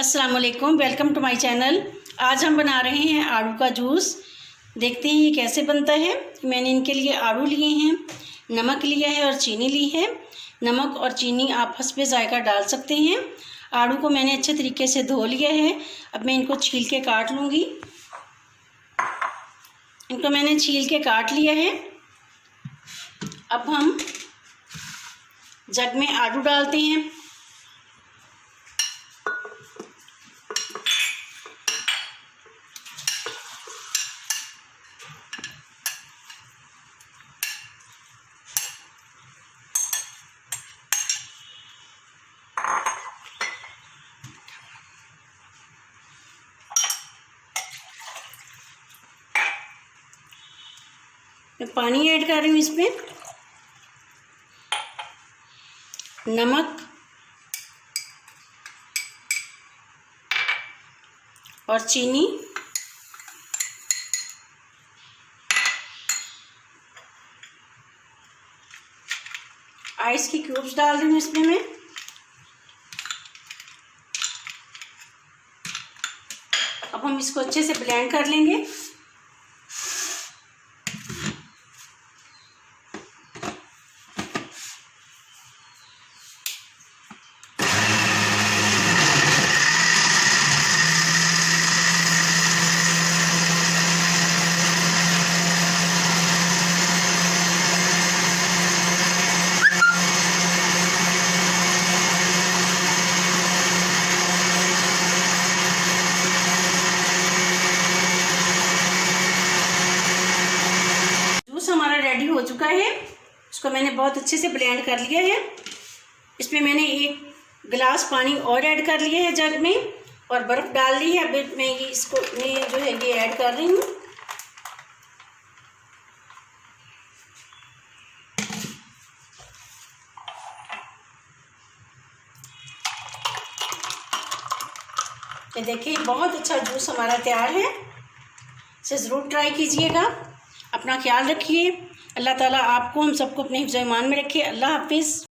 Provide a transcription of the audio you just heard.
अस्सलाम वालेकुम, welcome to my channel. आज हम बना रहे हैं आड़ू का जूस। देखते हैं ये कैसे बनता है। मैंने इनके लिए आड़ू लिए हैं, नमक लिया है और चीनी ली है। नमक और चीनी आपस में जायका डाल सकते हैं। आड़ू को मैंने अच्छे तरीके से धो लिया है। अब मैं इनको छील के काट लूँगी। इनको मैंने छील के काट लिया है। अब हम जग में आड़ू डालते हैं। मैं पानी ऐड कर रही हूँ इसमें। नमक और चीनी, आइस की क्यूब्स डाल रही हूँ इसमें मैं। अब हम इसको अच्छे से ब्लेंड कर लेंगे। हमारा रेडी हो चुका है। इसको मैंने बहुत अच्छे से ब्लेंड कर लिया है। इसमें मैंने 1 गिलास पानी और ऐड कर लिया है जग में और बर्फ़ डाल ली है। अब मैं ये इसको जो है ये ऐड कर रही हूँ। ये देखिए बहुत अच्छा जूस हमारा तैयार है। इसे ज़रूर ट्राई कीजिएगा। अपना ख्याल रखिए। अल्लाह ताला आपको हम सबको अपने हिफ्ज़-ए-ईमान में रखिए। अल्लाह हाफिज़।